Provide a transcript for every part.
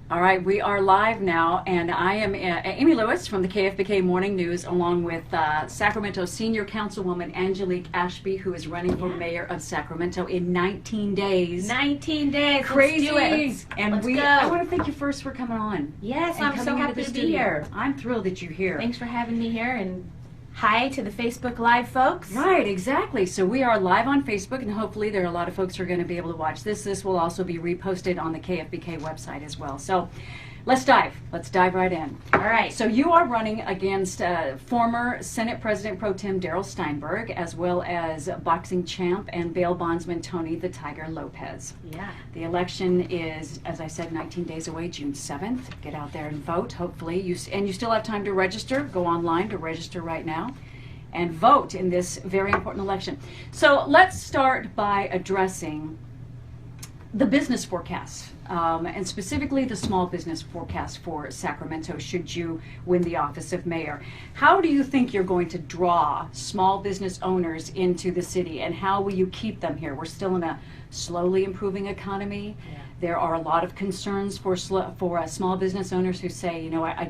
All right, we are live now, and I am Amy Lewis from the KFBK Morning News, along with Sacramento Senior Councilwoman Angelique Ashby, who is running for mayor of Sacramento in 19 days. 19 days. Crazy. Let's do it. And Let's go. I want to thank you first for coming on. Yes, and I'm so happy to be here. I'm thrilled that you're here. Thanks for having me here, and hi to the Facebook Live folks. Right, exactly. So we are live on Facebook, and hopefully there are a lot of folks who are going to be able to watch this. This will also be reposted on the KFBK website as well. So let's dive right in. All right. So you are running against former Senate President Pro Tem Darrell Steinberg, as well as boxing champ and bail bondsman Tony the Tiger Lopez. Yeah. The election is, as I said, 19 days away, June 7th. Get out there and vote, hopefully. You still have time to register. Go online to register right now and vote in this very important election. So let's start by addressing the business forecast, and specifically the small business forecast for Sacramento should you win the office of mayor. How do you think you're going to draw small business owners into the city, and how will you keep them here? We're still in a slowly improving economy. Yeah. There are a lot of concerns for small business owners who say, you know, I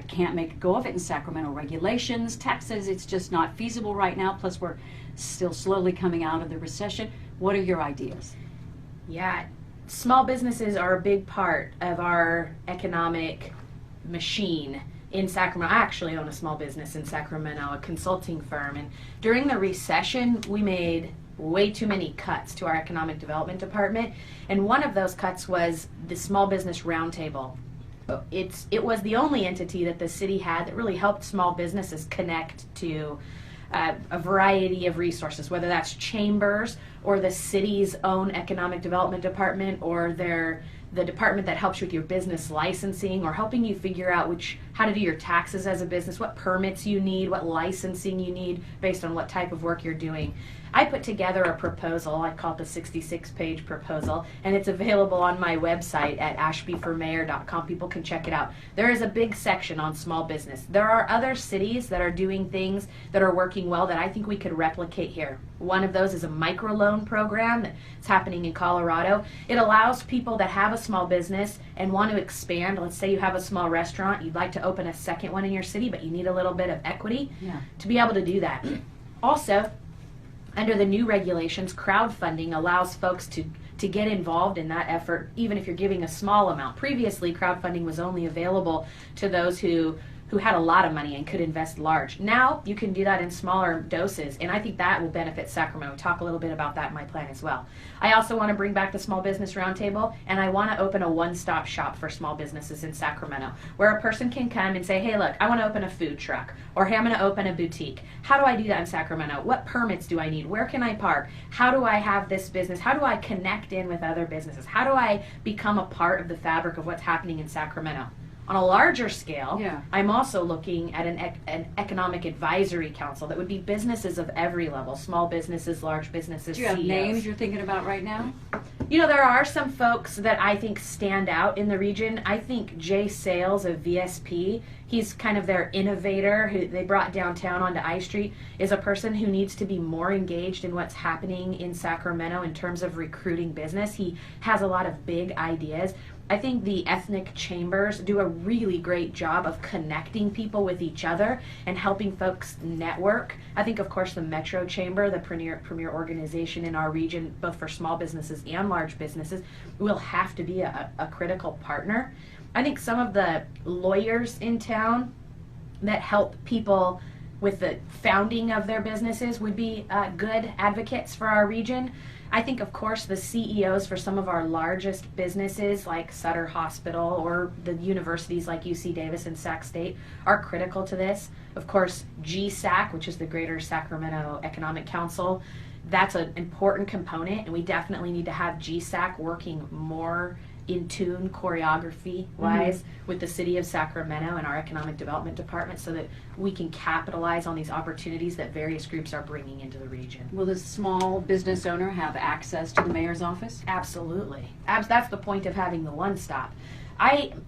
can't make a go of it in Sacramento. Regulations, taxes, it's just not feasible right now. Plus, we're still slowly coming out of the recession. What are your ideas? Yeah. Small businesses are a big part of our economic machine in Sacramento. I actually own a small business in Sacramento, a consulting firm. And during the recession, we made way too many cuts to our economic development department. And one of those cuts was the Small Business Roundtable. It was the only entity that the city had that really helped small businesses connect to a variety of resources, whether that's chambers or the city's own economic development department, or the department that helps you with your business licensing, or helping you figure out how to do your taxes as a business, what permits you need, what licensing you need based on what type of work you're doing. I put together a proposal. I call it the 66-page proposal, and it's available on my website at ashbyformayor.com. People can check it out. There is a big section on small business. There are other cities that are doing things that are working well that I think we could replicate here. One of those is a microloan program that's happening in Colorado. It allows people that have a small business and want to expand. Let's say you have a small restaurant, you'd like to open a second one in your city, but you need a little bit of equity to be able to do that. Also, under the new regulations, crowdfunding allows folks to get involved in that effort, even if you're giving a small amount. Previously, crowdfunding was only available to those who had a lot of money and could invest large. Now, you can do that in smaller doses, and I think that will benefit Sacramento. We'll talk a little bit about that in my plan as well. I also want to bring back the Small Business Roundtable, and I want to open a one-stop shop for small businesses in Sacramento, where a person can come and say, hey, look, I want to open a food truck, or hey, I'm going to open a boutique. How do I do that in Sacramento? What permits do I need? Where can I park? How do I have this business? How do I connect in with other businesses? How do I become a part of the fabric of what's happening in Sacramento? On a larger scale, I'm also looking at an economic advisory council that would be businesses of every level, small businesses, large businesses, Do you have CEOs. names you're thinking about right now? You know, there are some folks that I think stand out in the region. I think Jay Sales of VSP, he's kind of their innovator who they brought downtown onto I Street, is a person who needs to be more engaged in what's happening in Sacramento in terms of recruiting business. He has a lot of big ideas. I think the ethnic chambers do a really great job of connecting people with each other and helping folks network. I think, of course, the Metro Chamber, the premier organization in our region, both for small businesses and large businesses, will have to be a critical partner. I think some of the lawyers in town that help people with the founding of their businesses would be good advocates for our region. I think, of course, the CEOs for some of our largest businesses like Sutter Hospital or the universities like UC Davis and Sac State are critical to this. Of course, GSAC, which is the Greater Sacramento Economic Council, that's an important component, and we definitely need to have GSAC working more in tune choreography-wise with the city of Sacramento and our economic development department so that we can capitalize on these opportunities that various groups are bringing into the region. Will the small business owner have access to the mayor's office? Absolutely. That's the point of having the one-stop.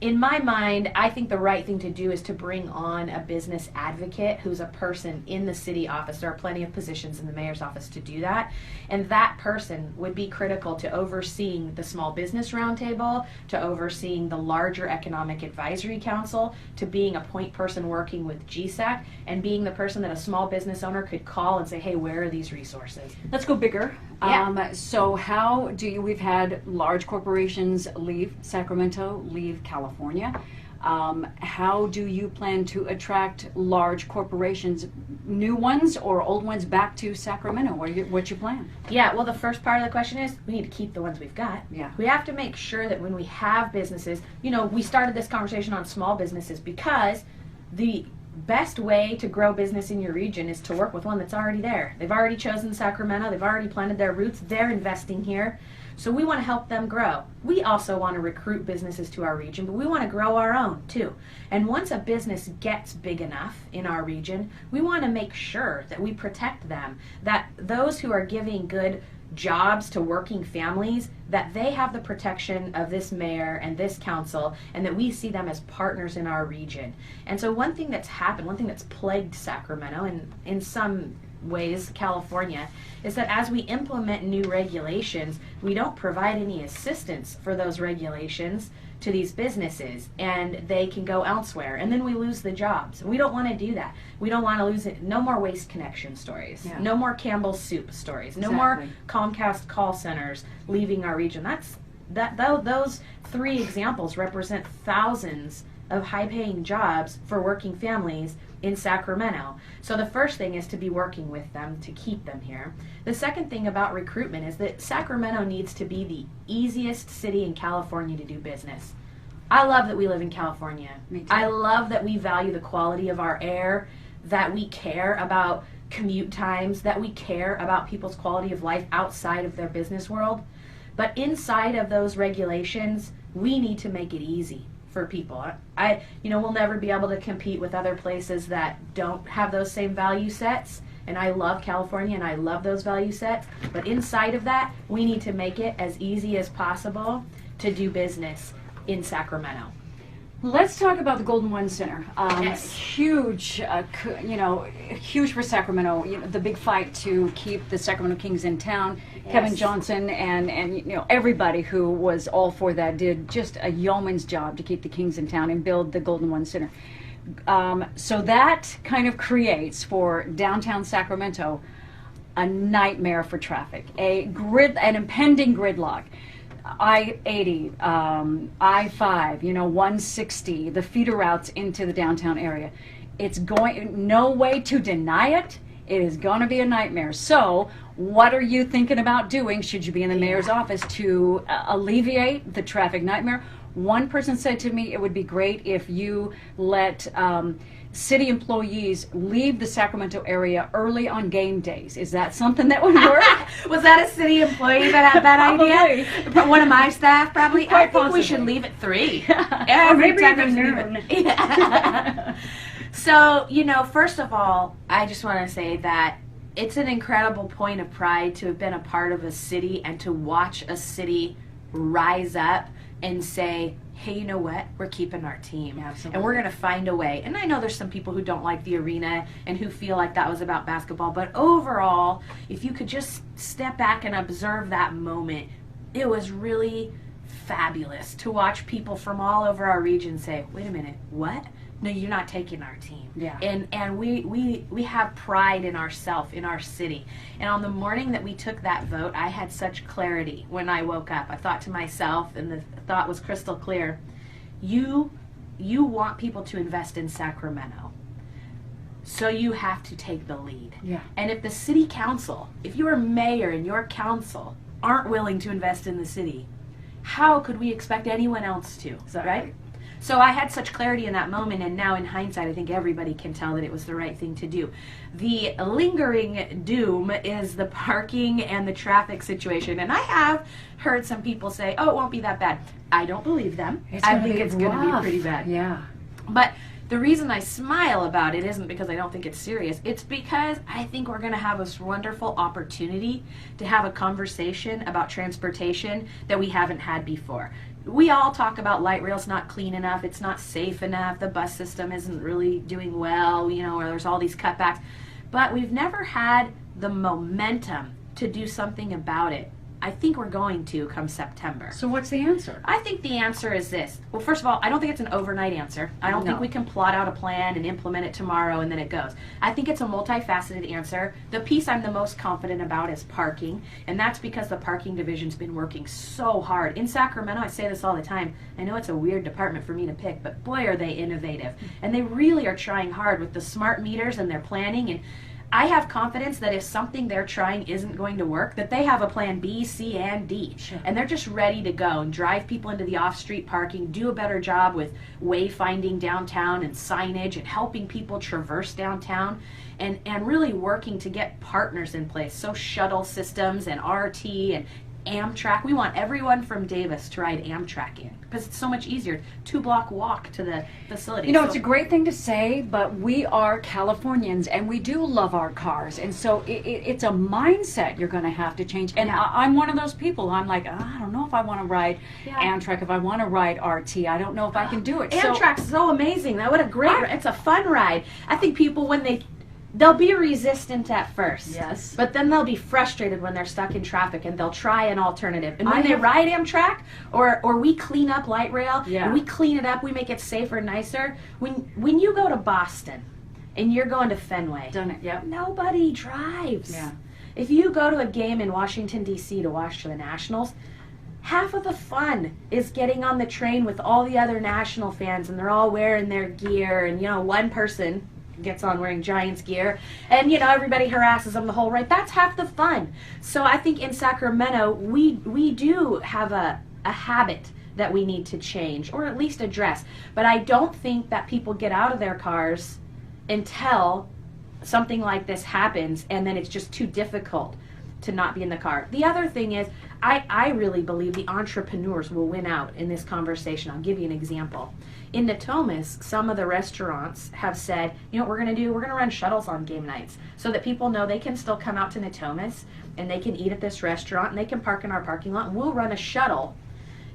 In my mind, I think the right thing to do is to bring on a business advocate who's a person in the city office. There are plenty of positions in the mayor's office to do that. And that person would be critical to overseeing the small business roundtable, to overseeing the larger economic advisory council, to being a point person working with GSAC, and being the person that a small business owner could call and say, hey, where are these resources? Let's go bigger. Yeah. So how do you, we've had large corporations leave Sacramento, leave California. How do you plan to attract large corporations, new ones or old ones, back to Sacramento? What's your plan? Yeah, well, the first part of the question is we need to keep the ones we've got. Yeah. We have to make sure that when we have businesses, we started this conversation on small businesses because the best way to grow business in your region is to work with one that's already there. They've already chosen Sacramento. They've already planted their roots. They're investing here. So we want to help them grow. We also want to recruit businesses to our region, but we want to grow our own too. And once a business gets big enough in our region, we want to make sure that we protect them, that those who are giving good jobs to working families, that they have the protection of this mayor and this council, and that we see them as partners in our region. And so one thing that's happened, one thing that's plagued Sacramento, and in some ways California, is that as we implement new regulations, we don't provide any assistance for those regulations to these businesses, and they can go elsewhere, and then we lose the jobs. We don't want to do that. We don't want to lose it. No more Waste Connection stories. Yeah. No more Campbell's Soup stories. No Exactly. more Comcast call centers leaving our region. Those three examples represent thousands of high-paying jobs for working families in Sacramento. So the first thing is to be working with them to keep them here. The second thing about recruitment is that Sacramento needs to be the easiest city in California to do business. I love that we live in California. Me too. I love that we value the quality of our air, that we care about commute times, that we care about people's quality of life outside of their business world. But inside of those regulations, we need to make it easy for people. We'll never be able to compete with other places that don't have those same value sets. And I love California and I love those value sets. But inside of that, we need to make it as easy as possible to do business in Sacramento. Let's talk about the Golden One Center. Yes. Huge, huge for Sacramento. The big fight to keep the Sacramento Kings in town. Yes. Kevin Johnson and everybody who was all for that did just a yeoman's job to keep the Kings in town and build the Golden One Center. So that kind of creates for downtown Sacramento a nightmare for traffic, an impending gridlock. I-80, I-5, 160, the feeder routes into the downtown area. It's no way to deny it. It is going to be a nightmare. So what are you thinking about doing, should you be in the mayor's office, to alleviate the traffic nightmare? One person said to me it would be great if you let city employees leave the Sacramento area early on game days. Is that something that would work? Was that a city employee that had that idea? One of my staff, probably. Quite I think we possibly. should leave at 3. Every time there's an event. Yeah. So, first of all, I just want to say that it's an incredible point of pride to have been a part of a city and to watch a city rise up and say, hey, you know what? We're keeping our team. Absolutely. And we're going to find a way. And I know there's some people who don't like the arena and who feel like that was about basketball. But overall, if you could just step back and observe that moment, it was really fabulous to watch people from all over our region say, wait a minute, what? No, you're not taking our team. Yeah. And we have pride in ourself, in our city. And on the morning that we took that vote, I had such clarity when I woke up. I thought to myself, and the thought was crystal clear, you want people to invest in Sacramento. So you have to take the lead. Yeah. And if the city council, if your mayor and your council aren't willing to invest in the city, how could we expect anyone else to, Exactly. right? So I had such clarity in that moment, and now in hindsight, I think everybody can tell that it was the right thing to do. The lingering doom is the parking and the traffic situation, and I have heard some people say, oh, it won't be that bad. I don't believe them. I think it's going to be pretty bad. Yeah. But the reason I smile about it isn't because I don't think it's serious. It's because I think we're going to have this wonderful opportunity to have a conversation about transportation that we haven't had before. we all talk about light rail's not clean enough, it's not safe enough, the bus system isn't really doing well, or there's all these cutbacks. But we've never had the momentum to do something about it. I think we're going to come September. So what's the answer? I think the answer is this. Well, first of all, I don't think it's an overnight answer. I don't think we can plot out a plan and implement it tomorrow and then it goes. I think it's a multifaceted answer. The piece I'm the most confident about is parking, and that's because the parking division's been working so hard. In Sacramento, I say this all the time, I know it's a weird department for me to pick, but boy are they innovative. And they really are trying hard with the smart meters and their planning, and I have confidence that if something they're trying isn't going to work, that they have a plan B, C, and D. Sure. And they're just ready to go and drive people into the off-street parking, do a better job with wayfinding downtown and signage and helping people traverse downtown, and really working to get partners in place. So shuttle systems and RT and Amtrak. We want everyone from Davis to ride Amtrak in because it's so much easier. 2-block walk to the facility. It's a great thing to say, but we are Californians and we do love our cars. And so it's a mindset you're going to have to change. And I'm one of those people. I'm like, I don't know if I want to ride Amtrak, if I want to ride RT. I don't know if I can do it. Amtrak's so amazing. What a great it's a fun ride. I think people, when they'll be resistant at first. Yes. But then they'll be frustrated when they're stuck in traffic and they'll try an alternative. And when they ride Amtrak or we clean up light rail, and we clean it up, we make it safer, nicer. When you go to Boston and you're going to Fenway, Done it, yep. Nobody drives. Yeah. If you go to a game in Washington, D.C. to watch the Nationals, half of the fun is getting on the train with all the other National fans, and they're all wearing their gear, and one person gets on wearing Giants gear, and everybody harasses them the whole ride. That's half the fun. So I think in Sacramento we do have a habit that we need to change, or at least address. But I don't think that people get out of their cars until something like this happens, and then it's just too difficult to not be in the car. The other thing is, I really believe the entrepreneurs will win out in this conversation. I'll give you an example. In Natomas, some of the restaurants have said, what we're going to do? We're going to run shuttles on game nights so that people know they can still come out to Natomas and they can eat at this restaurant and they can park in our parking lot, and we'll run a shuttle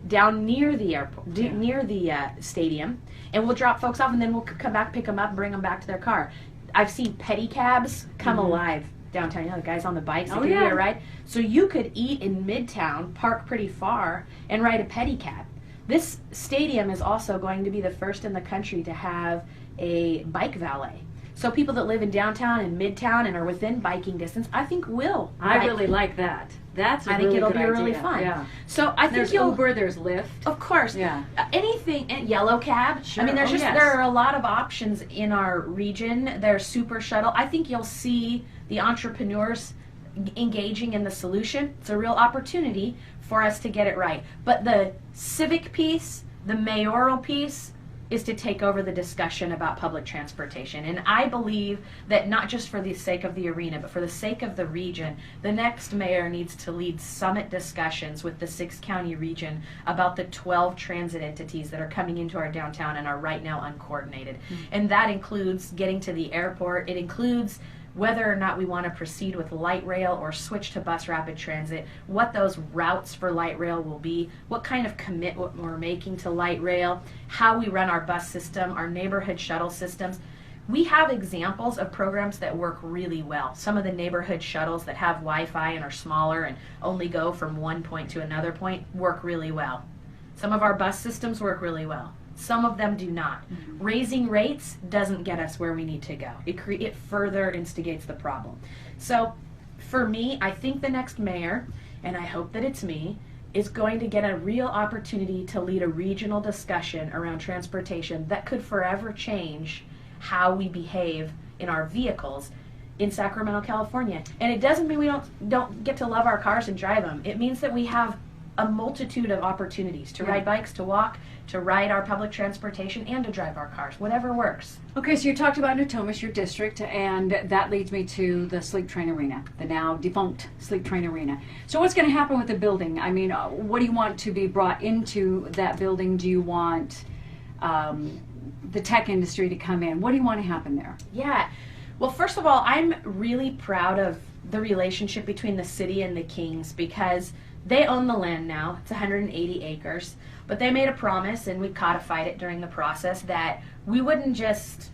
down near the airport, near the stadium, and we'll drop folks off, and then we'll come back, pick them up, and bring them back to their car. I've seen pedicabs come alive downtown. The guys on the bikes that give you a ride. So you could eat in Midtown, park pretty far, and ride a pedicab. This stadium is also going to be the first in the country to have a bike valet. So people that live in downtown and Midtown and are within biking distance, I think will. I really like that. That's a really it'll good be idea. really fun. Yeah. So I think There's Uber, there's Lyft. Of course. Yeah. Anything, and Yellow Cab. Sure. I mean, yes. there are a lot of options in our region. There's Super Shuttle. I think you'll see the entrepreneurs engaging in the solution. It's a real opportunity for us to get it right. But the civic piece, the mayoral piece, is to take over the discussion about public transportation. And I believe that not just for the sake of the arena, but for the sake of the region, the next mayor needs to lead summit discussions with the 6-county region about the 12 transit entities that are coming into our downtown and are right now uncoordinated. And that includes getting to the airport. It includes whether or not we want to proceed with light rail or switch to bus rapid transit, what those routes for light rail will be, what kind of commitment we're making to light rail, how we run our bus system, our neighborhood shuttle systems. We have examples of programs that work really well. Some of the neighborhood shuttles that have Wi-Fi and are smaller and only go from one point to another point work really well. Some of our bus systems work really well. Some of them do not. Raising rates doesn't get us where we need to go. It further instigates the problem. So for me, I think the next mayor, and I hope that it's me, is going to get a real opportunity to lead a regional discussion around transportation that could forever change how we behave in our vehicles in Sacramento, California. And it doesn't mean we don't get to love our cars and drive them. It means that we have a multitude of opportunities to ride bikes, to walk, to ride our public transportation, and to drive our cars, whatever works. Okay, so you talked about Natomas, your district, and that leads me to the Sleep Train Arena, the now defunct Sleep Train Arena. So what's going to happen with the building? I mean, what do you want to be brought into that building? Do you want the tech industry to come in? What do you want to happen there? Yeah. Well, first of all, I'm really proud of the relationship between the city and the Kings, because They own the land now. It's 180 acres. But they made a promise, and we codified it during the process, that we wouldn't just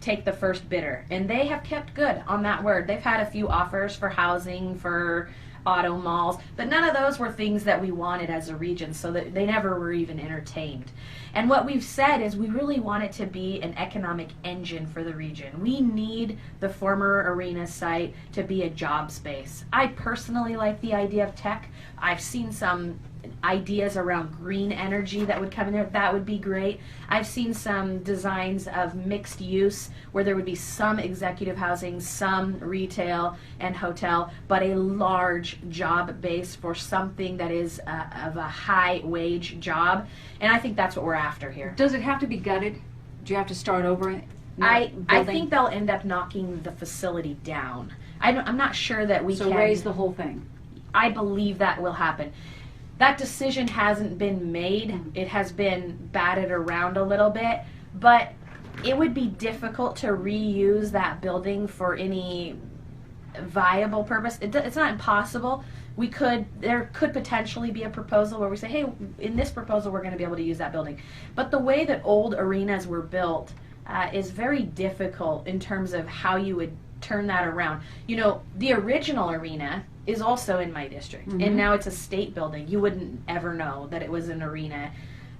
take the first bidder. And they have kept good on that word. They've had a few offers for housing, for auto malls, but none of those were things that we wanted as a region, so that they never were even entertained. And what we've said is we really want it to be an economic engine for the region. We need the former arena site to be a job space. I personally like the idea of tech. I've seen some ideas around green energy that would come in there. That would be great. I've seen some designs of mixed use where there would be some executive housing, some retail and hotel, but a large job base for something that is of a high wage job. And I think that's what we're after here. Does it have to be gutted? Do you have to start over? I think they'll end up knocking the facility down. I'm not sure that we can raise the whole thing. I believe that will happen. That decision hasn't been made. It has been batted around a little bit, but it would be difficult to reuse that building for any viable purpose. It's not impossible. There could potentially be a proposal where we say, hey, in this proposal we're going to be able to use that building. But the way that old arenas were built is very difficult in terms of how you would turn that around. You know, the original arena is also in my district, and now it's a state building. You wouldn't ever know that it was an arena,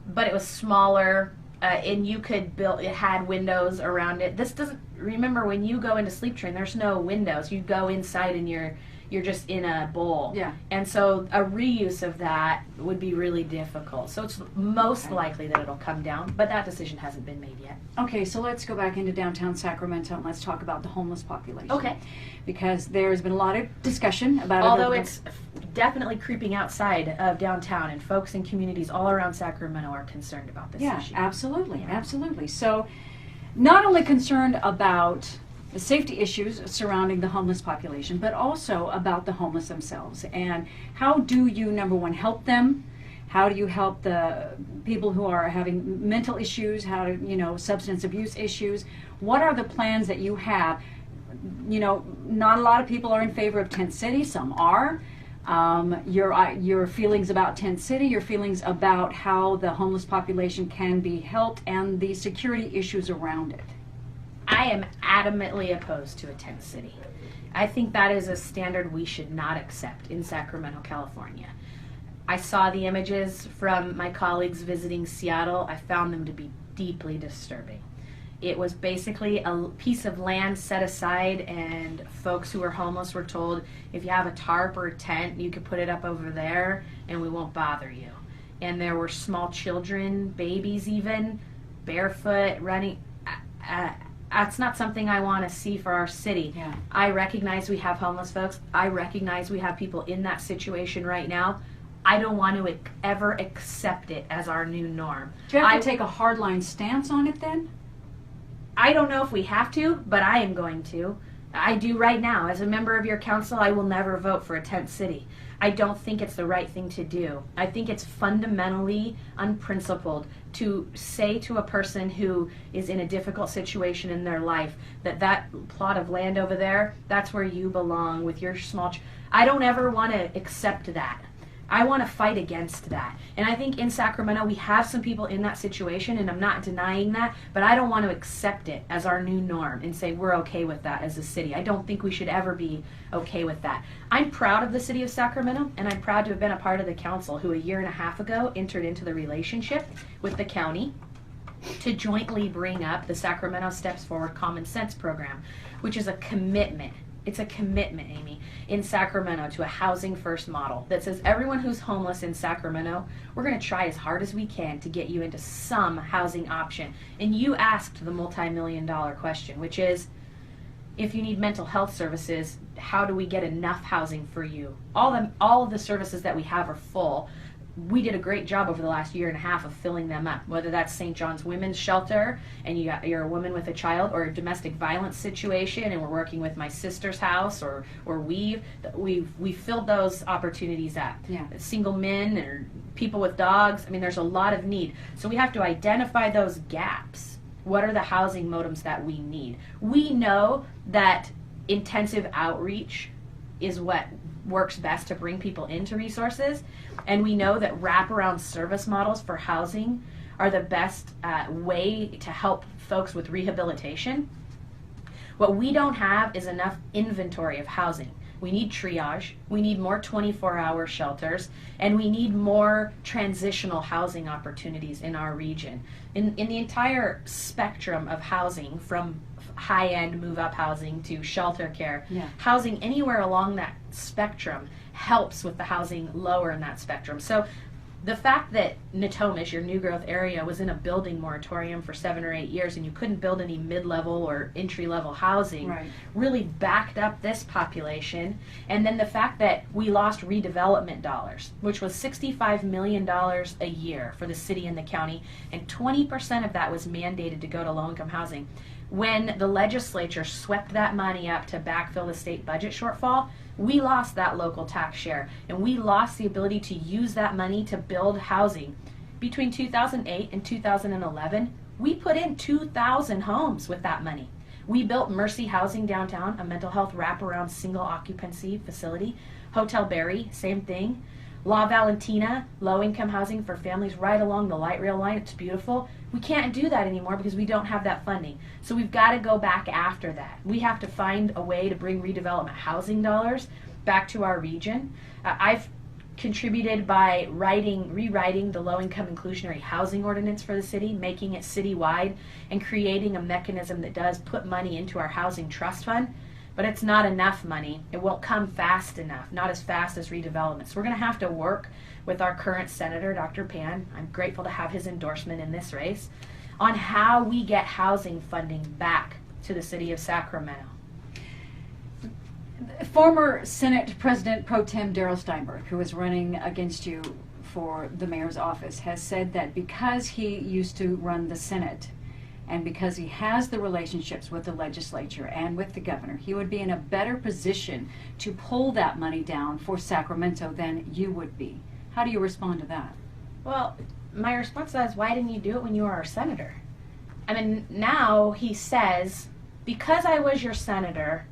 but it was smaller, and you could build, it had windows around it. This doesn't, remember when you go into Sleep Train, there's no windows. You go inside and you're just in a bowl. Yeah. And so a reuse of that would be really difficult. So it's most likely that it'll come down, but that decision hasn't been made yet. Okay, so let's go back into downtown Sacramento and let's talk about the homeless population. Okay. Because there's been a lot of discussion about Although it's definitely creeping outside of downtown, and folks in communities all around Sacramento are concerned about this issue. Absolutely, absolutely. So not only concerned about the safety issues surrounding the homeless population, but also about the homeless themselves. And how do you, number one, help them? How do you help the people who are having mental issues, substance abuse issues? What are the plans that you have? You know, not a lot of people are in favor of Tent City, some are. Your feelings about Tent City, your feelings about how the homeless population can be helped, and the security issues around it. I am adamantly opposed to a tent city. I think that is a standard we should not accept in Sacramento, California. I saw the images from my colleagues visiting Seattle. I found them to be deeply disturbing. It was basically a piece of land set aside, and folks who were homeless were told, if you have a tarp or a tent, you could put it up over there and we won't bother you. And there were small children, babies even, barefoot, running. That's not something I want to see for our city. Yeah. I recognize we have homeless folks. I recognize we have people in that situation right now. I don't want to ever accept it as our new norm. Do you have to take a hardline stance on it then? I don't know if we have to, but I am going to. I do right now. As a member of your council, I will never vote for a tent city. I don't think it's the right thing to do. I think it's fundamentally unprincipled to say to a person who is in a difficult situation in their life that plot of land over there, that's where you belong with your small I don't ever want to accept that. I want to fight against that. And I think in Sacramento we have some people in that situation, and I'm not denying that, but I don't want to accept it as our new norm and say we're okay with that as a city. I don't think we should ever be okay with that. I'm proud of the city of Sacramento, and I'm proud to have been a part of the council who a year and a half ago entered into the relationship with the county to jointly bring up the Sacramento Steps Forward Common Sense program, which is a commitment. It's a commitment, Amy, in Sacramento to a housing first model that says everyone who's homeless in Sacramento, we're going to try as hard as we can to get you into some housing option. And you asked the multi-million-dollar question, which is, if you need mental health services, how do we get enough housing for you? All of the services that we have are full. We did a great job over the last year and a half of filling them up, whether that's St. John's Women's Shelter and you're a woman with a child, or a domestic violence situation, and we're working with My Sister's House, or we've filled those opportunities up. Yeah. Single men or people with dogs. I mean, there's a lot of need. So we have to identify those gaps. What are the housing modems that we need? We know that intensive outreach is what works best to bring people into resources. And we know that wraparound service models for housing are the best way to help folks with rehabilitation. What we don't have is enough inventory of housing. We need triage, we need more 24-hour shelters, and we need more transitional housing opportunities in our region. In the entire spectrum of housing, from high-end move-up housing to shelter care, housing anywhere along that spectrum helps with the housing lower in that spectrum. So the fact that Natomish, your new growth area, was in a building moratorium for 7 or 8 years and you couldn't build any mid-level or entry-level housing really backed up this population. And then the fact that we lost redevelopment dollars, which was $65 million a year for the city and the county, and 20% of that was mandated to go to low-income housing. When the legislature swept that money up to backfill the state budget shortfall, we lost that local tax share, and we lost the ability to use that money to build housing. Between 2008 and 2011, we put in 2,000 homes with that money. We built Mercy Housing downtown, a mental health wraparound single occupancy facility. Hotel Berry, same thing. La Valentina, low-income housing for families right along the light rail line. It's beautiful. We can't do that anymore because we don't have that funding. So we've got to go back after that. We have to find a way to bring redevelopment housing dollars back to our region. I've contributed by rewriting the low-income inclusionary housing ordinance for the city, making it citywide, and creating a mechanism that does put money into our housing trust fund. But it's not enough money. It won't come fast enough, not as fast as redevelopment. So we're going to have to work with our current senator, Dr. Pan. I'm grateful to have his endorsement in this race, on how we get housing funding back to the city of Sacramento. Former Senate President Pro Tem Darrell Steinberg, who is running against you for the mayor's office, has said that because he used to run the Senate, and because he has the relationships with the legislature and with the governor, he would be in a better position to pull that money down for Sacramento than you would be. How do you respond to that? Well, my response to that is, why didn't you do it when you were our senator? I mean, now he says, because I was your senator,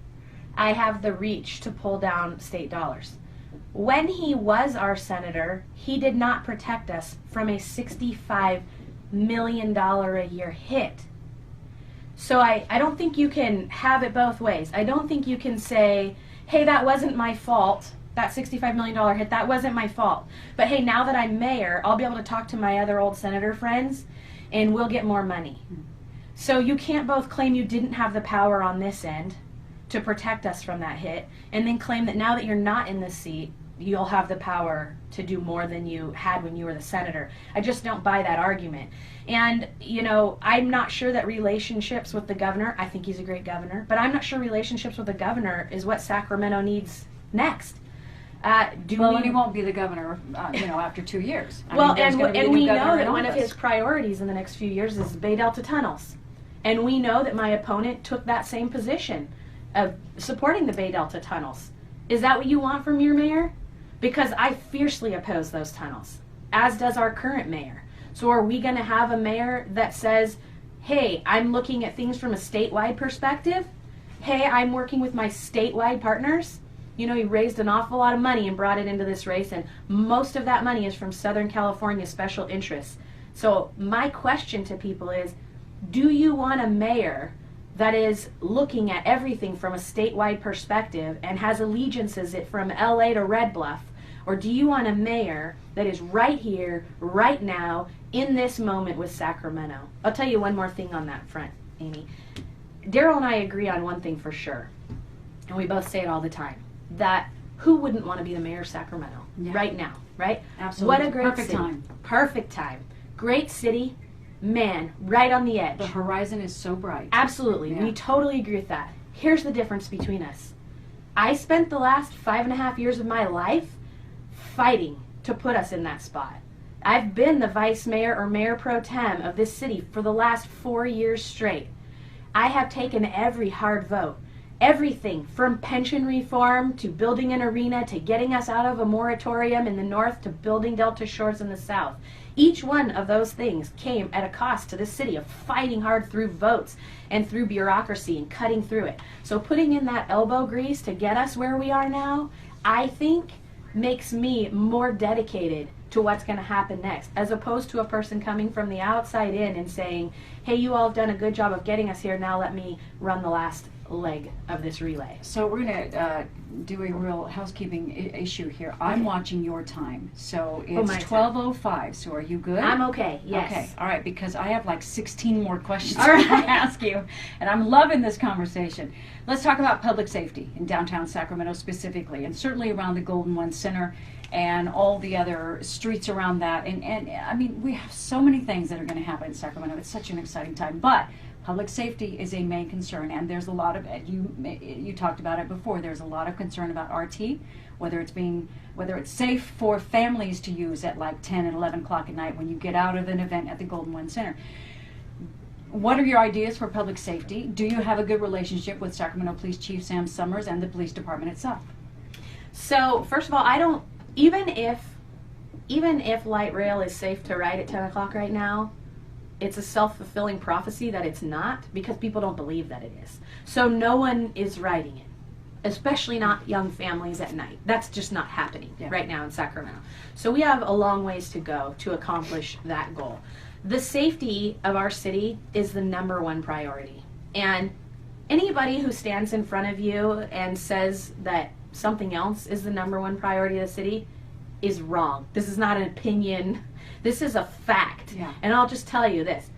I have the reach to pull down state dollars. When he was our senator, he did not protect us from a $65 million a year hit. So I don't think you can have it both ways. I don't think you can say, hey, that wasn't my fault, that $65 million hit, that wasn't my fault. But hey, now that I'm mayor, I'll be able to talk to my other old senator friends and we'll get more money. So you can't both claim you didn't have the power on this end to protect us from that hit and then claim that now that you're not in the seat, you'll have the power to do more than you had when you were the senator. I just don't buy that argument. And, you know, I'm not sure that relationships with the governor, I think he's a great governor, but I'm not sure relationships with the governor is what Sacramento needs next. And he won't be the governor, after 2 years. And we know that one of his priorities in the next few years is Bay Delta tunnels. And we know that my opponent took that same position of supporting the Bay Delta tunnels. Is that what you want from your mayor? Because I fiercely oppose those tunnels, as does our current mayor. So are we going to have a mayor that says, hey, I'm looking at things from a statewide perspective? Hey, I'm working with my statewide partners? You know, he raised an awful lot of money and brought it into this race, and most of that money is from Southern California special interests. So my question to people is, do you want a mayor that is looking at everything from a statewide perspective and has allegiances from LA to Red Bluff? Or do you want a mayor that is right here, right now, in this moment with Sacramento? I'll tell you one more thing on that front, Amy. Darrell and I agree on one thing for sure, and we both say it all the time, that who wouldn't want to be the mayor of Sacramento right now, right? Absolutely. What a great Perfect city. time. Perfect time. Great city. Man, right on the edge. The horizon is so bright. Absolutely. Yeah. We totally agree with that. Here's the difference between us. I spent the last 5.5 years of my life fighting to put us in that spot. I've been the vice mayor or mayor pro tem of this city for the last 4 years straight. I have taken every hard vote. Everything from pension reform to building an arena to getting us out of a moratorium in the north to building Delta Shores in the south. Each one of those things came at a cost to the city of fighting hard through votes and through bureaucracy and cutting through it. So putting in that elbow grease to get us where we are now, I think makes me more dedicated to what's going to happen next, as opposed to a person coming from the outside in and saying, hey, you all have done a good job of getting us here, now let me run the last leg of this relay. So we're going to do a real housekeeping issue here. I'm watching your time. So it's 12:05. So are you good? I'm okay, yes. Okay, all right, because I have like 16 more questions All right. I want to ask you, and I'm loving this conversation. Let's talk about public safety in downtown Sacramento specifically, and certainly around the Golden One Center and all the other streets around that. And I mean, we have so many things that are going to happen in Sacramento. It's such an exciting time. But public safety is a main concern, and there's a lot of, you talked about it before, there's a lot of concern about RT, whether it's safe for families to use at like 10 and 11 o'clock at night when you get out of an event at the Golden One Center. What are your ideas for public safety? Do you have a good relationship with Sacramento Police Chief Sam Summers and the police department itself? So first of all, even if light rail is safe to ride at 10 o'clock right now, it's a self-fulfilling prophecy that it's not, because people don't believe that it is. So no one is riding it, especially not young families at night. That's just not happening right now in Sacramento. So we have a long ways to go to accomplish that goal. The safety of our city is the number one priority. And anybody who stands in front of you and says that something else is the number one priority of the city is wrong. This is not an opinion. This is a fact. Yeah. And I'll just tell you this.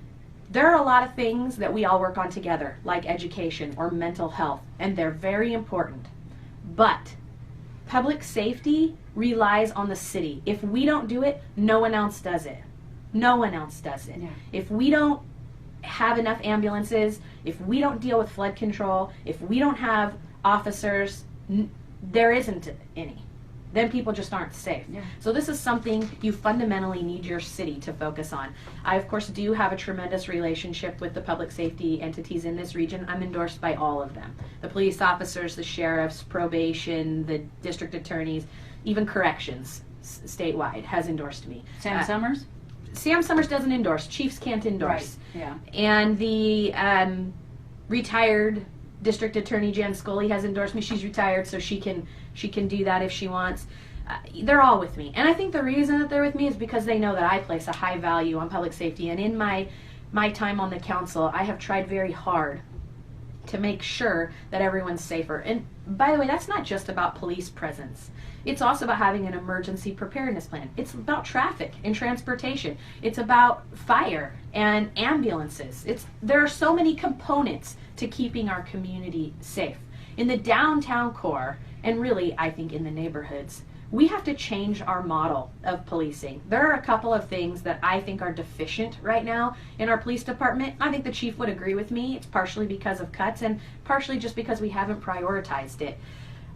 There are a lot of things that we all work on together, like education or mental health, and they're very important. But public safety relies on the city. If we don't do it, no one else does it. No one else does it. Yeah. If we don't have enough ambulances, if we don't deal with flood control, if we don't have officers, there isn't any. Then people just aren't safe. Yeah. So this is something you fundamentally need your city to focus on. I, of course, do have a tremendous relationship with the public safety entities in this region. I'm endorsed by all of them. The police officers, the sheriffs, probation, the district attorneys, even corrections statewide has endorsed me. Sam Summers? Sam Summers doesn't endorse. Chiefs can't endorse. Right. Yeah. And the retired District Attorney Jan Scully has endorsed me. She's retired, so she can do that if she wants. They're all with me, and I think the reason that they're with me is because they know that I place a high value on public safety. And in my time on the council, I have tried very hard to make sure that everyone's safer. And by the way, that's not just about police presence. It's also about having an emergency preparedness plan. It's about traffic and transportation. It's about fire and ambulances. There are so many components to keeping our community safe. In the downtown core, and really I think in the neighborhoods, we have to change our model of policing. There are a couple of things that I think are deficient right now in our police department. I think the chief would agree with me. It's partially because of cuts and partially just because we haven't prioritized it.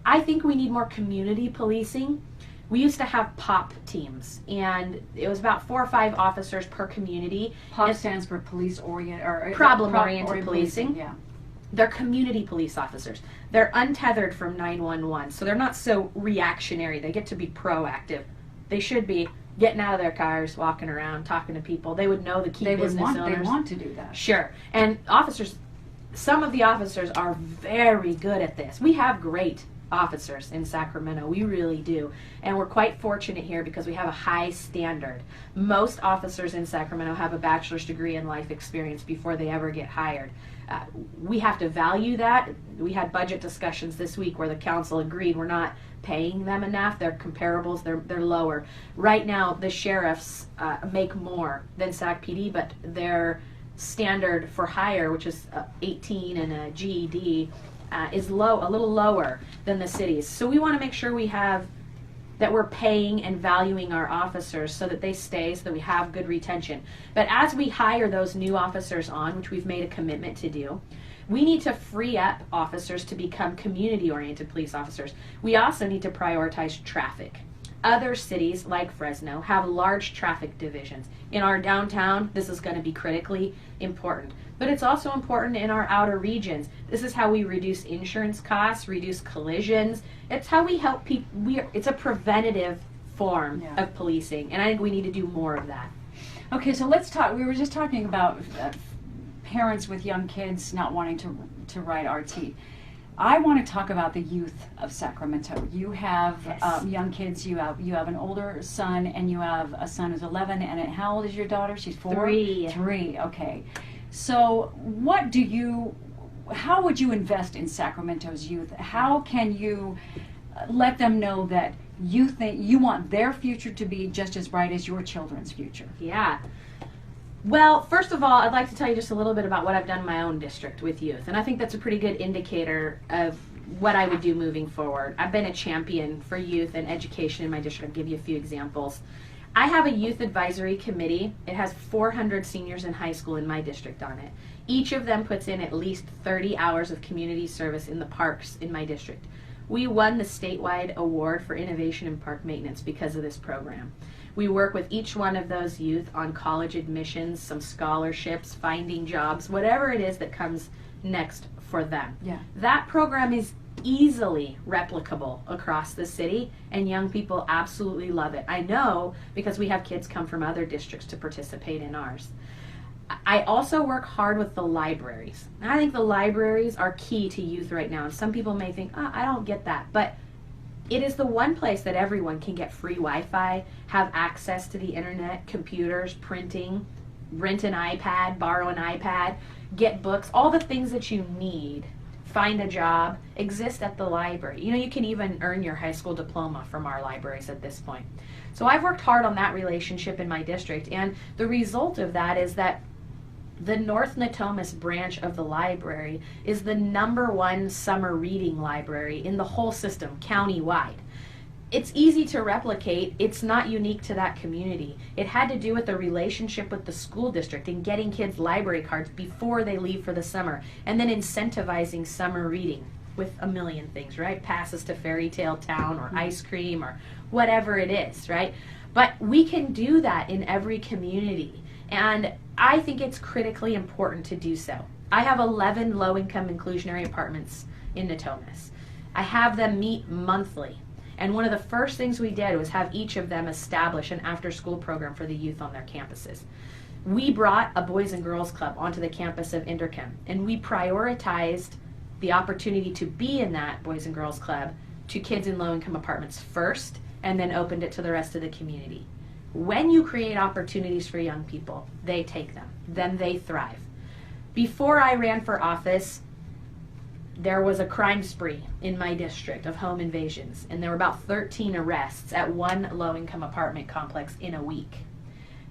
I think we need more community policing. We used to have POP teams, and it was about 4 or 5 officers per community. POP stands for problem-oriented policing. Yeah. They're community police officers. They're untethered from 911, so they're not so reactionary. They get to be proactive. They should be getting out of their cars, walking around, talking to people. They would know the key business owners. They want to do that. Sure. And officers, some of the officers are very good at this. We have great officers in Sacramento. We really do. And we're quite fortunate here because we have a high standard. Most officers in Sacramento have a bachelor's degree in life experience before they ever get hired. We have to value that. We had budget discussions this week where the council agreed we're not paying them enough. They're comparables. They're lower. Right now, the sheriffs make more than Sac PD, but their standard for hire, which is 18 and a GED, is a little lower than the cities. So we want to make sure that we're paying and valuing our officers so that they stay, so that we have good retention. But as we hire those new officers on, which we've made a commitment to do, we need to free up officers to become community-oriented police officers. We also need to prioritize traffic. Other cities, like Fresno, have large traffic divisions. In our downtown, this is going to be critically important. But it's also important in our outer regions. This is how we reduce insurance costs, reduce collisions. It's how we help people. It's a preventative form of policing, and I think we need to do more of that. Okay, so let's talk. We were just talking about parents with young kids not wanting to ride RT. I want to talk about the youth of Sacramento. You have Yes. young kids. You have an older son, and you have a son who's 11. And how old is your daughter? She's 4. 3. 3. Okay. So, how would you invest in Sacramento's youth? How can you let them know that you think you want their future to be just as bright as your children's future? Yeah. Well, first of all, I'd like to tell you just a little bit about what I've done in my own district with youth. And I think that's a pretty good indicator of what I would do moving forward. I've been a champion for youth and education in my district. I'll give you a few examples. I have a youth advisory committee. It has 400 seniors in high school in my district on it. Each of them puts in at least 30 hours of community service in the parks in my district. We won the statewide award for innovation in park maintenance because of this program. We work with each one of those youth on college admissions, some scholarships, finding jobs, whatever it is that comes next for them. Yeah. That program is easily replicable across the city, and young people absolutely love it. I know because we have kids come from other districts to participate in ours. I also work hard with the libraries. I think the libraries are key to youth right now, and some people may think, I don't get that, but it is the one place that everyone can get free Wi-Fi, have access to the internet, computers, printing, rent an iPad, borrow an iPad, get books, all the things that you need, find a job, exist at the library. You know, you can even earn your high school diploma from our libraries at this point. So I've worked hard on that relationship in my district, and the result of that is that the North Natomas branch of the library is the #1 summer reading library in the whole system, county-wide. It's easy to replicate. It's not unique to that community. It had to do with the relationship with the school district and getting kids library cards before they leave for the summer, and then incentivizing summer reading with a million things, right? Passes to Fairy Tale Town or ice cream or whatever it is, right? But we can do that in every community. And I think it's critically important to do so. I have 11 low-income inclusionary apartments in Natomas. I have them meet monthly. And one of the first things we did was have each of them establish an after-school program for the youth on their campuses. We brought a Boys and Girls Club onto the campus of Interchem, and we prioritized the opportunity to be in that Boys and Girls Club to kids in low-income apartments first, and then opened it to the rest of the community. When you create opportunities for young people, they take them. Then they thrive. Before I ran for office, there was a crime spree in my district of home invasions, and there were about 13 arrests at one low-income apartment complex in a week.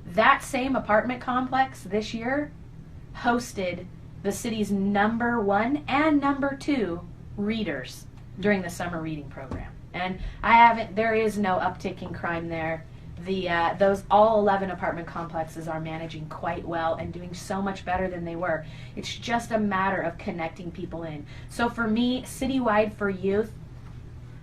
That same apartment complex this year hosted the city's #1 and #2 readers during the summer reading program. And there is no uptick in crime there. Those all 11 apartment complexes are managing quite well and doing so much better than they were. It's just a matter of connecting people in. So for me, citywide for youth,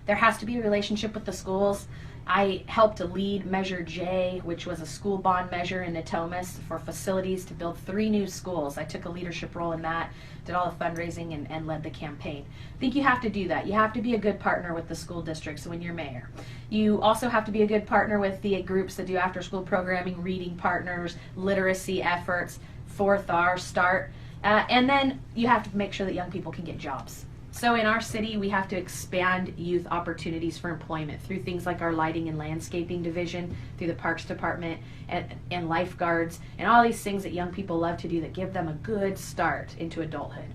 there has to be a relationship with the schools. I helped to lead Measure J, which was a school bond measure in Natomas for facilities to build 3 new schools. I took a leadership role in that, did all the fundraising and led the campaign. I think you have to do that. You have to be a good partner with the school districts when you're mayor. You also have to be a good partner with the groups that do after school programming, reading partners, literacy efforts, 4th R, START, and then you have to make sure that young people can get jobs. So in our city, we have to expand youth opportunities for employment through things like our lighting and landscaping division, through the parks department, and lifeguards, and all these things that young people love to do that give them a good start into adulthood.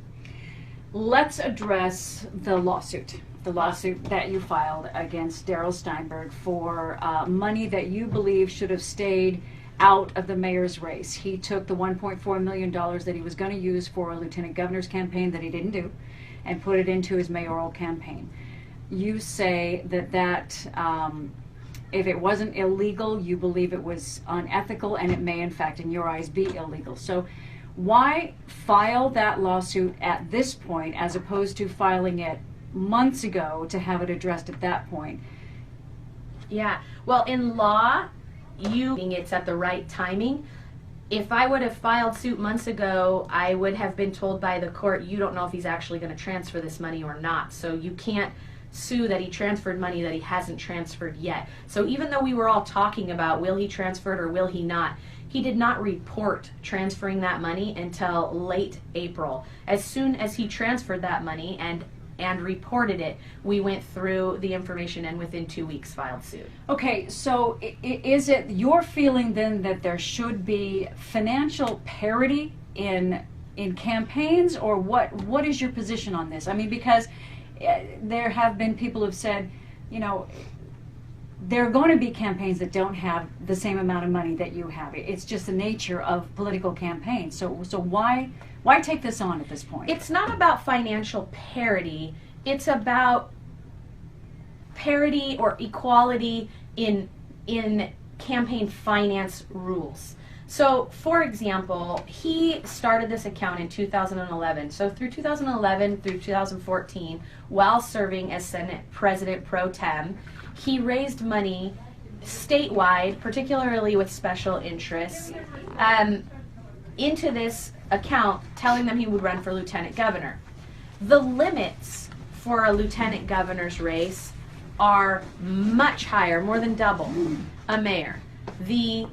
Let's address the lawsuit that you filed against Darrell Steinberg for money that you believe should have stayed out of the mayor's race. He took the $1.4 million that he was going to use for a lieutenant governor's campaign that he didn't do, and put it into his mayoral campaign. You say that if it wasn't illegal, you believe it was unethical, and it may, in fact, in your eyes, be illegal. So why file that lawsuit at this point as opposed to filing it months ago to have it addressed at that point? Yeah, well, in law, it's at the right timing. If I would have filed suit months ago, I would have been told by the court, you don't know if he's actually going to transfer this money or not. So you can't sue that he transferred money that he hasn't transferred yet. So even though we were all talking about will he transfer it or will he not, he did not report transferring that money until late April. As soon as he transferred that money and and reported it. We went through the information and within 2 weeks filed suit. Okay, so is it your feeling then that there should be financial parity in campaigns, or what is your position on this? I mean, because there have been people who've said, you know, there are going to be campaigns that don't have the same amount of money that you have. It's just the nature of political campaigns. So why take this on at this point? It's not about financial parity. It's about parity or equality in campaign finance rules. So, for example, he started this account in 2011. So through 2011 through 2014, while serving as Senate President Pro Tem, he raised money statewide, particularly with special interests, into this account, telling them he would run for lieutenant governor. The limits for a lieutenant governor's race are much higher, more than double a mayor. The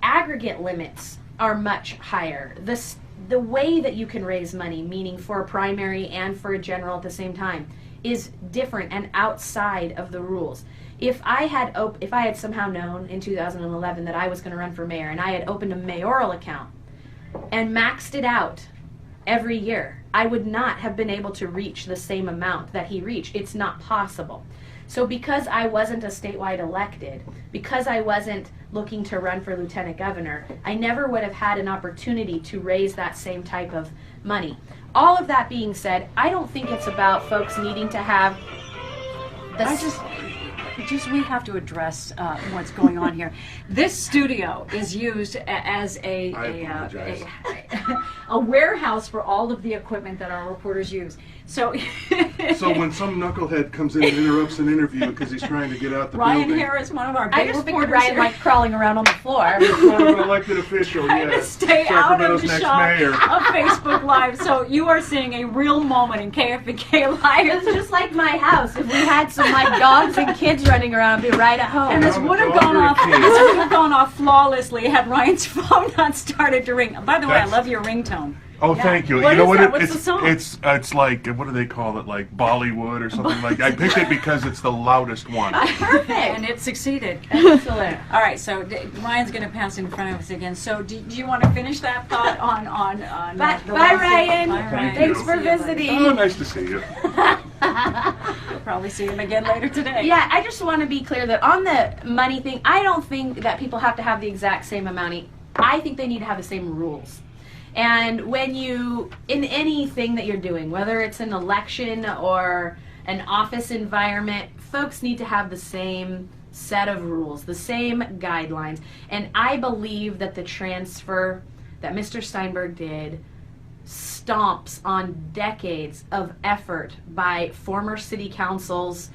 aggregate limits are much higher. The way that you can raise money, meaning for a primary and for a general at the same time, is different and outside of the rules. If I had somehow known in 2011 that I was going to run for mayor, and I had opened a mayoral account and maxed it out every year, I would not have been able to reach the same amount that he reached. It's not possible. So because I wasn't a statewide elected, because I wasn't looking to run for lieutenant governor, I never would have had an opportunity to raise that same type of money. All of that being said, I don't think it's about folks needing to have we have to address what's going on here. This studio is used as a warehouse for all of the equipment that our reporters use. So when some knucklehead comes in and interrupts an interview because he's trying to get out the Ryan building. Harris, one of our I big just reporters pictured Ryan here. like crawling around on the floor. He's more of an elected official, Trying to yes. stay out of Sacramento's the next shot mayor. of Facebook Live. So you are seeing a real moment in KFBK Live. It's just like my house. If we had some like dogs and kids running around, I'd be right at home. And this would have gone off flawlessly had Ryan's phone not started to ring. By the way, I love your ringtone. Oh, thank you. What You know is what? that? What's the song? It's like, what do they call it? Like Bollywood or something like that. I picked it because it's the loudest one. Perfect. And it succeeded. Excellent. All right, so Ryan's going to pass in front of us again. So do you want to finish that thought on Bye, the bye, lawsuit? Ryan. Bye, Ryan. Thanks for See you later. visiting. Oh, nice to see you. We'll probably see him again later today. Yeah, I just want to be clear that on the money thing, I don't think that people have to have the exact same amount. I think they need to have the same rules. And when you, in anything that you're doing, whether it's an election or an office environment, folks need to have the same set of rules, the same guidelines. And I believe that the transfer that Mr. Steinberg did stomps on decades of effort by former city councils,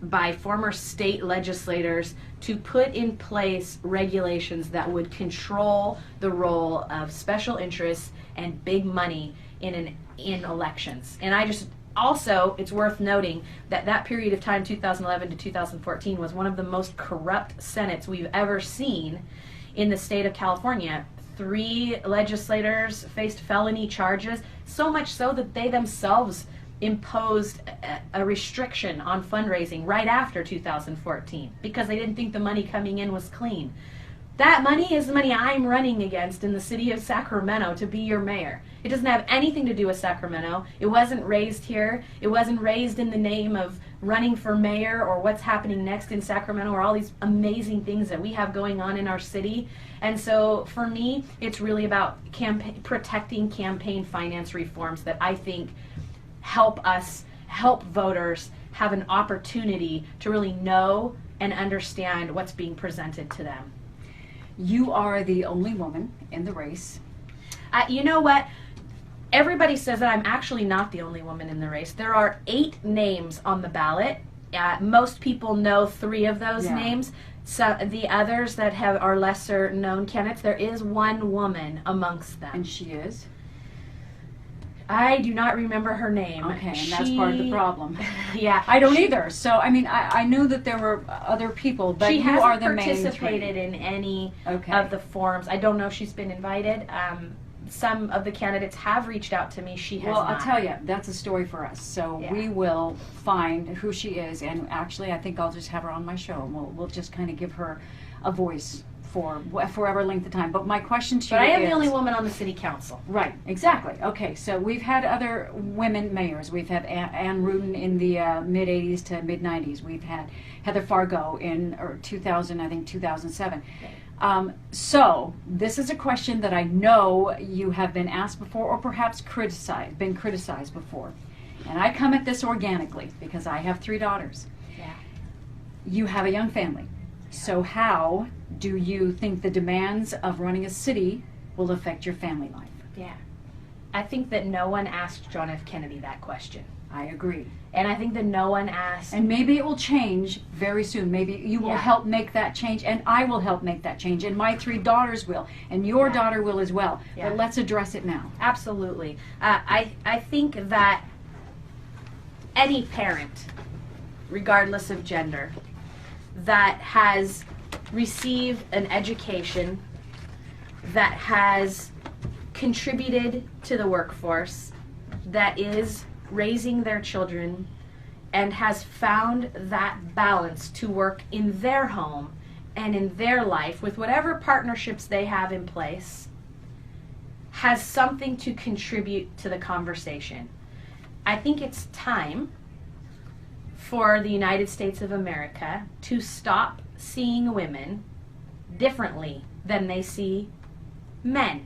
by former state legislators to put in place regulations that would control the role of special interests and big money in elections. And I just also, it's worth noting that that period of time, 2011 to 2014, was one of the most corrupt Senates we've ever seen in the state of California. 3 legislators faced felony charges, so much so that they themselves imposed a restriction on fundraising right after 2014 because they didn't think the money coming in was clean. That money is the money I'm running against in the city of Sacramento to be your mayor. It doesn't have anything to do with Sacramento. It wasn't raised here. It wasn't raised in the name of running for mayor or what's happening next in Sacramento or all these amazing things that we have going on in our city. And so for me, it's really about protecting campaign finance reforms that I think help voters have an opportunity to really know and understand what's being presented to them. You are the only woman in the race. You know what? Everybody says that I'm actually not the only woman in the race. There are 8 names on the ballot. Most people know 3 of those names. So the others that are lesser known candidates, there is one woman amongst them. And she is? I do not remember her name. Okay, and that's part of the problem. Yeah. I don't either. So, I mean, I knew that there were other people, but she you hasn't are the main participated 3. in any Okay. of the forums. I don't know if she's been invited. some of the candidates have reached out to me. She has Well, not. I'll tell you, that's a story for us. So Yeah. we will find who she is, and actually, I think I'll just have her on my show, and we'll just kind of give her a voice for whatever length of time. But my question to But you I am is, the only woman on the city council. right, exactly. Okay, so we've had other women mayors. We've had Ann Rudin in the mid 80s to mid 90s. We've had Heather Fargo in 2000, I think 2007. So this is a question that I know you have been asked before, or perhaps been criticized before. And I come at this organically because I have 3 daughters. Yeah. You have a young family. So how do you think the demands of running a city will affect your family life? Yeah. I think that no one asked John F. Kennedy that question. I agree. And I think that no one asked. And maybe it will change very soon. Maybe you will Yeah. help make that change, and I will help make that change, and my 3 daughters will, and your Yeah. daughter will as well. Yeah. But let's address it now. Absolutely. I think that any parent, regardless of gender, that has received an education, that has contributed to the workforce, that is raising their children, and has found that balance to work in their home and in their life with whatever partnerships they have in place, has something to contribute to the conversation. I think it's time for the United States of America to stop seeing women differently than they see men.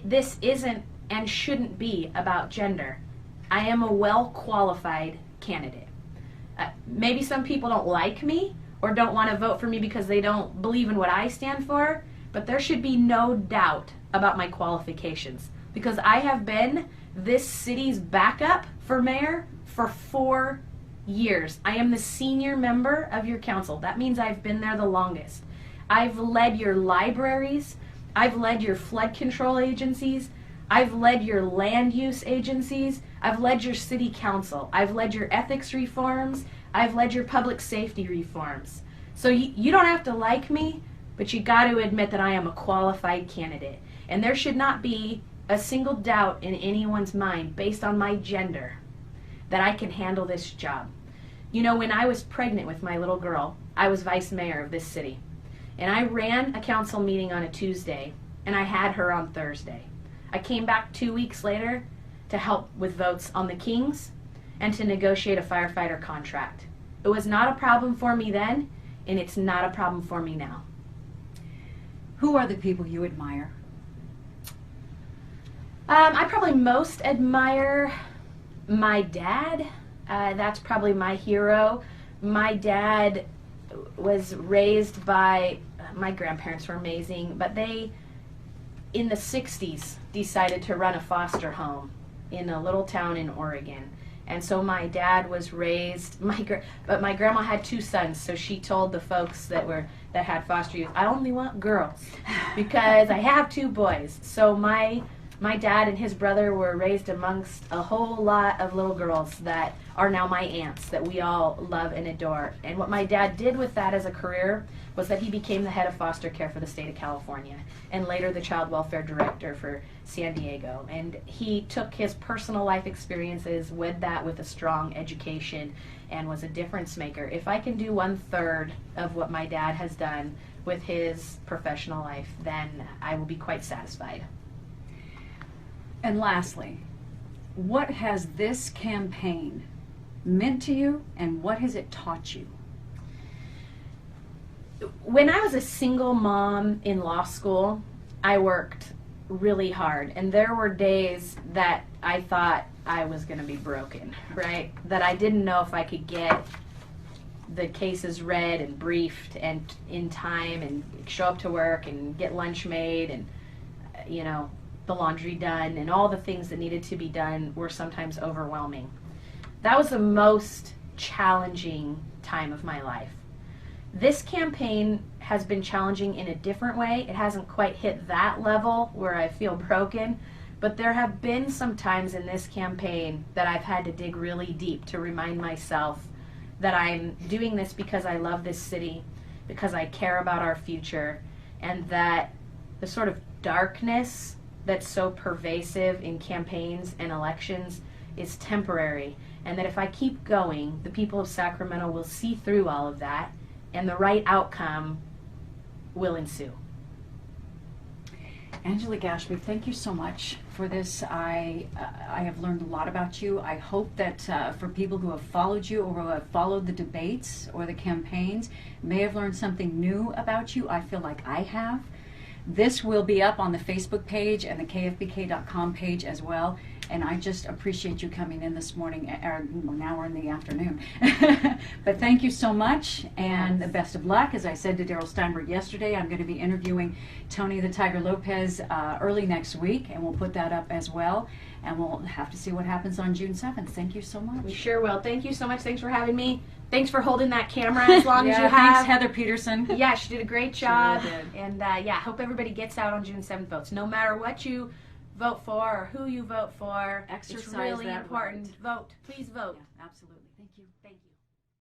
This isn't and shouldn't be about gender. I am a well-qualified candidate. Maybe some people don't like me or don't want to vote for me because they don't believe in what I stand for, but there should be no doubt about my qualifications, because I have been this city's backup for mayor for 4 years. I am the senior member of your council. That means I've been there the longest. I've led your libraries. I've led your flood control agencies. I've led your land use agencies. I've led your city council. I've led your ethics reforms. I've led your public safety reforms. So you don't have to like me, but you got to admit that I am a qualified candidate. And there should not be a single doubt in anyone's mind based on my gender that I can handle this job. You know, when I was pregnant with my little girl, I was vice mayor of this city. And I ran a council meeting on a Tuesday, and I had her on Thursday. I came back 2 weeks later to help with votes on the Kings and to negotiate a firefighter contract. It was not a problem for me then, and it's not a problem for me now. Who are the people you admire? I probably most admire my dad. That's probably my hero. My dad was raised by, my grandparents were amazing, but they, in the 60s, decided to run a foster home in a little town in Oregon. And so my dad was raised, but my grandma had 2 sons, so she told the folks that had foster youth, I only want girls because I have 2 boys. So my dad and his brother were raised amongst a whole lot of little girls that are now my aunts that we all love and adore. And what my dad did with that as a career was that he became the head of foster care for the state of California and later the child welfare director for San Diego. And he took his personal life experiences, wed that with a strong education, and was a difference maker. If I can do 1/3 of what my dad has done with his professional life, then I will be quite satisfied. And lastly, what has this campaign meant to you, and what has it taught you? When I was a single mom in law school, I worked really hard, and there were days that I thought I was going to be broken, right? That I didn't know if I could get the cases read and briefed and in time and show up to work and get lunch made and, you know, the laundry done, and all the things that needed to be done were sometimes overwhelming. That was the most challenging time of my life. This campaign has been challenging in a different way. It hasn't quite hit that level where I feel broken, but there have been some times in this campaign that I've had to dig really deep to remind myself that I'm doing this because I love this city, because I care about our future, and that the sort of darkness that's so pervasive in campaigns and elections is temporary, and that if I keep going, the people of Sacramento will see through all of that, and the right outcome will ensue. Angelique Ashby, thank you so much for this. I have learned a lot about you. I hope that for people who have followed you or who have followed the debates or the campaigns may have learned something new about you. I feel like I have. This will be up on the Facebook page and the KFBK.com page as well. And I just appreciate you coming in this morning, or now we're in the afternoon. But thank you so much, and the best of luck. As I said to Darrell Steinberg yesterday, I'm going to be interviewing Tony the Tiger Lopez early next week, and we'll put that up as well. And we'll have to see what happens on June 7th. Thank you so much. We sure will. Thank you so much. Thanks for having me. Thanks for holding that camera as long as you have. Thanks, Heather Peterson. Yeah, she did a great job. She really did. And yeah, hope everybody gets out on June 7th votes. No matter what you vote for or who you vote for, Exercise it's really that important. right. Vote. Please vote. Yeah, absolutely.